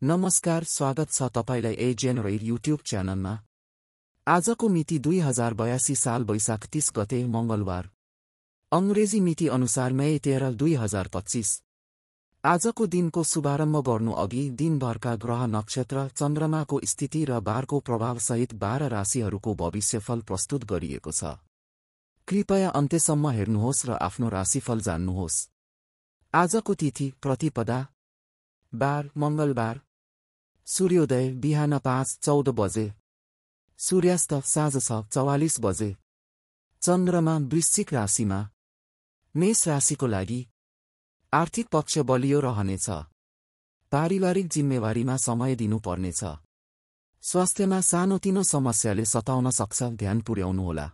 नमस्कार, स्वागत छ तपाईलाई एजेनरेड युट्युब च्यानलमा। आजको मिति 2082 साल वैशाख 30 गते मंगलबार। अंग्रेजी मिति अनुसार मई 13, 2025। आजको दिनको शुभारम्भ गर्नु अघि दिनभरका ग्रह नक्षत्र चन्द्रमाको स्थिति र बारको प्रभावसहित 12 राशिहरूको भविष्यफल प्रस्तुत गरिएको छ। कृपया अन्त्यसम्म हेर्नुहोस् र आफ्नो राशिफल जान्नुहोस्। आजको तिथि प्रतिपदा, बार मंगलबार। सूर्योदय बिहान 5:14 बजे, सूर्यास्त साँझ 6:44 बजे। चन्द्रमा वृश्चिक राशिमा। मेष राशिको लागि आर्थिक पक्ष बलियो रहनेछ। पारिवारिक जिम्मेवारीमा समय दिनुपर्नेछ। स्वास्थ्यमा सानोतिनो समस्याले सताउन सक्छ, ध्यान पुर्याउनुहोला।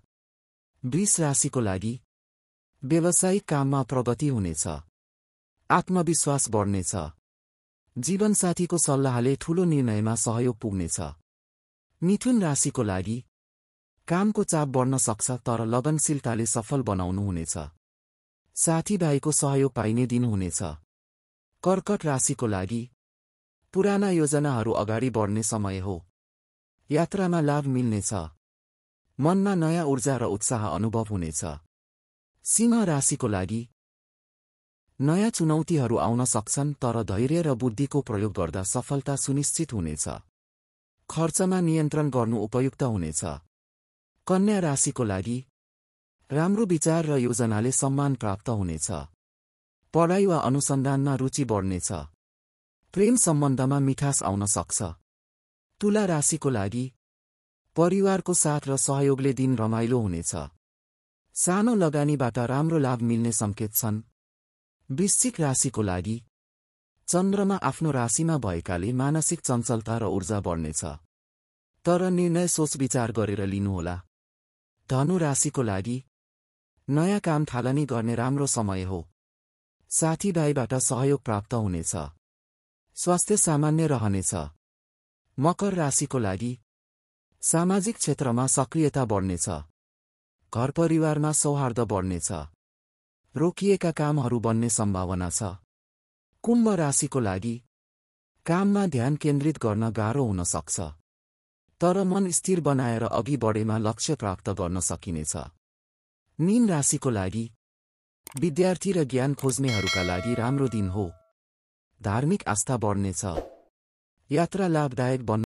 वृष राशिको लागि व्यावसायिक काममा प्रगति हुनेछ। आत्मविश्वास बढ्नेछ। जीवनसाथीको सल्लाहले ठूलो निर्णयमा सहयोग पुग्नेछ। मिथुन राशिको लागि कामको चाप बढ्न सक्छ, तर लगनशीलताले सफल बनाउनुहुनेछ। साथीभाइको सहयोग पाइने दिन हुनेछ। कर्कट राशिको लागि पुराना योजनाहरू अगाडि बढ्ने समय हो। यात्रामा लाभ मिल्नेछ। मनमा नयाँ ऊर्जा र उत्साह अनुभव हुनेछ। सिंह राशिको लागि नयाँ चुनौतीहरू आउन सक्छन्, तर धैर्य र बुद्धिको प्रयोग गर्दा सफलता सुनिश्चित हुनेछ। खर्चमा नियन्त्रण गर्नु उपयुक्त हुनेछ। कन्या राशिको लागि राम्रो विचार र योजनाले सम्मान प्राप्त हुनेछ। पढाइ वा अनुसन्धानमा रुचि बढ्नेछ। प्रेम सम्बन्धमा मिठास आउन सक्छ। तुला राशिको लागि परिवारको साथ र सहयोगले दिन रमाइलो हुनेछ। सानो लगानीबाट राम्रो लाभ मिल्ने संकेत छन्। वृश्चिक राशिको लागि चन्द्रमा आफ्नो राशिमा भएकाले मानसिक चञ्चलता र ऊर्जा बढ्नेछ, तर निर्णय सोचविचार गरेर लिनुहोला। धनु राशिको लागि नयाँ काम थालनी गर्ने राम्रो समय हो। साथीभाइबाट सहयोग प्राप्त हुनेछ। स्वास्थ्य सामान्य रहनेछ। मकर राशिको लागि सामाजिक क्षेत्रमा सक्रियता बढ्नेछ। घर परिवारमा सौहार्द बढ्नेछ। रोकिएका कामहरू बन्ने सम्भावना छ। कुम्भ राशिको लागि काममा ध्यान केन्द्रित गर्न गाह्रो हुन सक्छ, तर मन स्थिर बनाएर अघि बढेमा लक्ष्य प्राप्त गर्न सकिनेछ। मीन राशिको लागि विद्यार्थी र ज्ञान खोज्नेहरूका लागि राम्रो दिन हो। धार्मिक आस्था बढ्नेछ। यात्रा लाभदायक बन्न